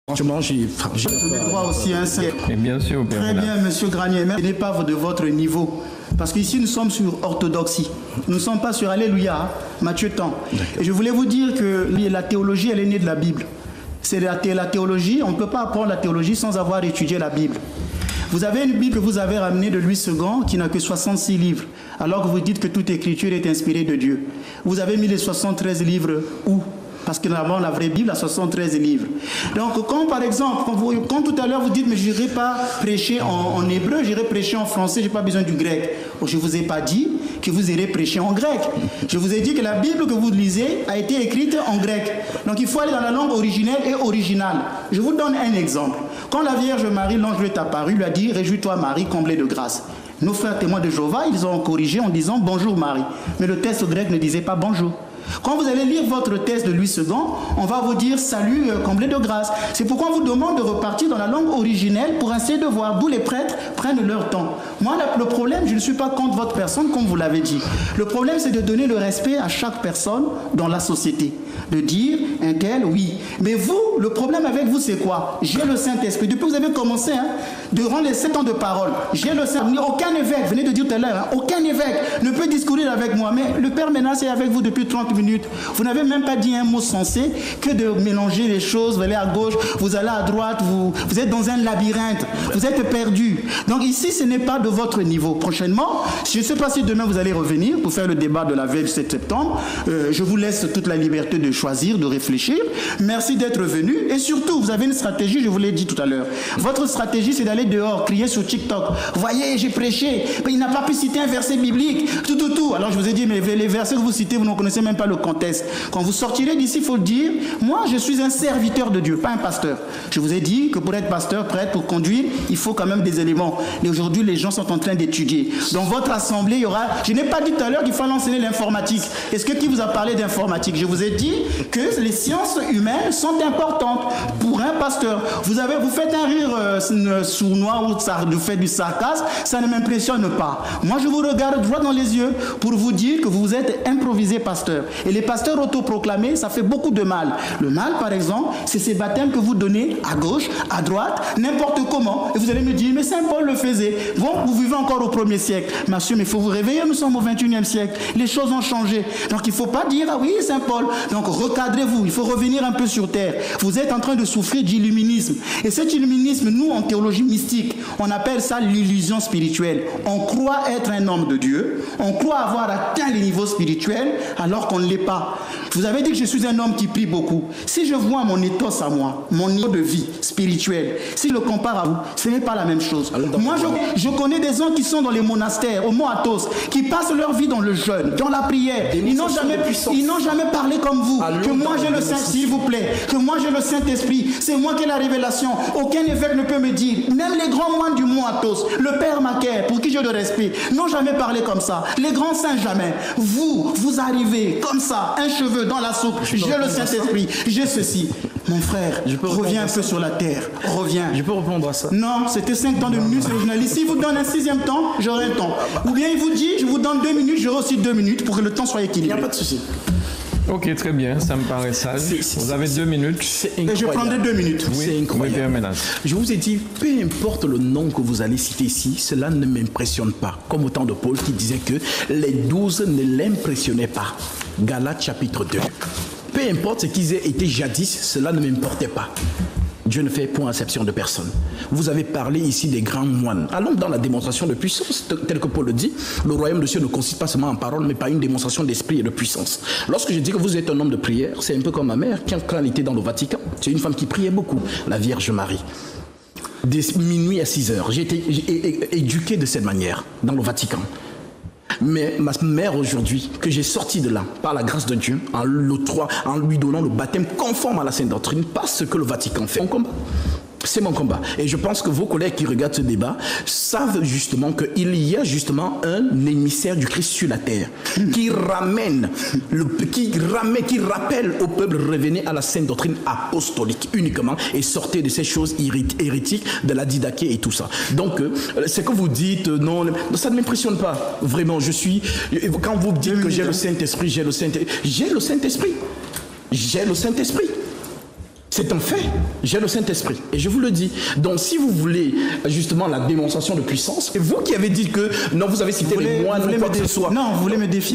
Franchement, j'ai le droit aussi, hein, Et bien sûr, très bien, monsieur Granier, mais ce n'est pas de votre niveau. Parce qu'ici, nous sommes sur orthodoxie. Nous ne sommes pas sur Alléluia, Matthieu Temps. Et je voulais vous dire que la théologie, elle est née de la Bible. C'est la théologie, on ne peut pas apprendre la théologie sans avoir étudié la Bible. Vous avez une Bible que vous avez ramenée de Louis II qui n'a que 66 livres, alors que vous dites que toute écriture est inspirée de Dieu. Vous avez mis les 73 livres où ? Parce que là-bas, la vraie Bible a 73 livres. Donc, quand par exemple, quand tout à l'heure vous dites, mais je n'irai pas prêcher en hébreu, j'irai prêcher en français, je n'ai pas besoin du grec. Je ne vous ai pas dit que vous irez prêcher en grec. Je vous ai dit que la Bible que vous lisez a été écrite en grec. Donc, il faut aller dans la langue originelle et originale. Je vous donne un exemple. Quand la Vierge Marie, l'ange lui est apparu, lui a dit, réjouis-toi Marie, comblée de grâce. Nos frères témoins de Jéhovah, ils ont corrigé en disant bonjour Marie. Mais le texte grec ne disait pas bonjour. Quand vous allez lire votre texte de Louis II, on va vous dire salut comblé de grâce. C'est pourquoi on vous demande de repartir dans la langue originelle pour essayer de voir d'où les prêtres prennent leur temps. Moi, le problème, je ne suis pas contre votre personne comme vous l'avez dit. Le problème, c'est de donner le respect à chaque personne dans la société. De dire un tel, oui. Mais vous, le problème avec vous, c'est quoi? J'ai le Saint-Esprit. Depuis que vous avez commencé, durant les 7 ans de parole, j'ai le Saint-Esprit. Aucun évêque, venez de dire tout à l'heure, aucun évêque ne peut discourir avec moi. Mais le Père Ménas est avec vous depuis 30 minutes. Vous n'avez même pas dit un mot sensé que de mélanger les choses. Vous allez à gauche, vous allez à droite, vous êtes dans un labyrinthe. Vous êtes perdu. Donc ici, ce n'est pas de votre niveau. Prochainement, je ne sais pas si demain vous allez revenir pour faire le débat de la veille du 7 septembre. Je vous laisse toute la liberté de choisir, de réfléchir. Merci d'être venu. Et surtout, vous avez une stratégie, je vous l'ai dit tout à l'heure. Votre stratégie, c'est d'aller dehors, crier sur TikTok. Voyez, j'ai prêché. Mais il n'a pas pu citer un verset biblique. Tout. Alors je vous ai dit, mais les versets que vous citez, vous ne connaissez même pas le contexte. Quand vous sortirez d'ici, il faut le dire, moi, je suis un serviteur de Dieu, pas un pasteur. Je vous ai dit que pour être pasteur, prêtre, pour conduire, il faut quand même des éléments. Et aujourd'hui, les gens sont en train d'étudier. Dans votre assemblée, il y aura... Je n'ai pas dit tout à l'heure qu'il fallait enseigner l'informatique. Est-ce que qui vous a parlé d'informatique? Je vous ai dit que les sciences humaines sont importantes pour un pasteur. Vous faites un rire sournois ou vous faites du sarcasme, ça ne m'impressionne pas. Moi, je vous regarde droit dans les yeux pour vous dire que vous êtes improvisé pasteur. Et les pasteurs autoproclamés, ça fait beaucoup de mal. Le mal, par exemple, c'est ces baptêmes que vous donnez à gauche, à droite, n'importe comment. Et vous allez me dire, mais Saint Paul le faisait. Bon, vous vivez encore au 1er siècle. Monsieur, mais il faut vous réveiller, nous sommes au 21e siècle. Les choses ont changé. Donc, il ne faut pas dire, ah oui, Saint Paul. Donc, recadrez-vous. Il faut revenir un peu sur terre. Vous êtes en train de souffrir d'illuminisme. Et cet illuminisme, nous, en théologie mystique, on appelle ça l'illusion spirituelle. On croit être un homme de Dieu. On croit avoir atteint les niveaux spirituels alors qu'on ne l'est pas. Je vous avais dit que je suis un homme qui prie beaucoup. Si je vois mon ethos à moi, mon niveau de vie spirituelle, si je le compare à vous, ce n'est pas la même chose. Moi, je connais des gens qui sont dans les monastères, au Mont Athos, qui passent leur vie dans le jeûne, dans la prière. Ils n'ont jamais parlé comme vous. Que moi j'ai le Saint, s'il vous plaît, que moi j'ai le Saint-Esprit. C'est moi qui ai la révélation. Aucun évêque ne peut me dire. Même les grands moines du Mont Athos, le Père Macaire, pour qui j'ai de respect, n'ont jamais parlé comme ça. Les grands saints, jamais. Vous arrivez comme ça, un cheveu dans la soupe. J'ai le Saint-Esprit, j'ai ceci. Mon frère, reviens un peu sur la terre. Reviens. Je peux répondre à ça? Non, c'était 5 temps de minutes, c'est le journaliste. S'il vous donne un 6e temps, j'aurai un temps. Ou bien il vous dit, je vous donne 2 minutes, j'aurai aussi 2 minutes pour que le temps soit équilibré. Il n'y a pas de souci. Ok, très bien, ça me paraît sage. Vous avez 2 minutes. Et je prendrai 2 minutes. Oui, c'est incroyable. Je vous ai dit, peu importe le nom que vous allez citer ici, cela ne m'impressionne pas. Comme au temps de Paul qui disait que les 12 ne l'impressionnaient pas. Galates chapitre 2. Peu importe ce qu'ils aient été jadis, cela ne m'importait pas. Dieu ne fait point exception de personne. Vous avez parlé ici des grands moines. Allons dans la démonstration de puissance, tel que Paul le dit. Le royaume de Dieu ne consiste pas seulement en parole, mais par une démonstration d'esprit et de puissance. Lorsque je dis que vous êtes un homme de prière, c'est un peu comme ma mère, quand elle était dans le Vatican. C'est une femme qui priait beaucoup, la Vierge Marie. Dès minuit à 6 heures. J'ai été éduqué de cette manière, dans le Vatican. Mais ma mère aujourd'hui, que j'ai sorti de là, par la grâce de Dieu, en lui donnant le baptême conforme à la Sainte Doctrine, parce que le Vatican fait mon combat. C'est mon combat. Et je pense que vos collègues qui regardent ce débat savent justement qu'il y a justement un émissaire du Christ sur la terre qui rappelle au peuple, revenez à la sainte doctrine apostolique uniquement et sortez de ces choses hérétiques, de la didaché et tout ça. Donc, ce que vous dites, non, ça ne m'impressionne pas. Vraiment, quand vous dites que j'ai le Saint-Esprit, j'ai le Saint-Esprit. C'est un fait. J'ai le Saint-Esprit. Et je vous le dis. Donc, si vous voulez justement la démonstration de puissance, c'est vous qui avez dit que non, vous avez cité les moines ou quoi que ce soit. Non, vous voulez me défier.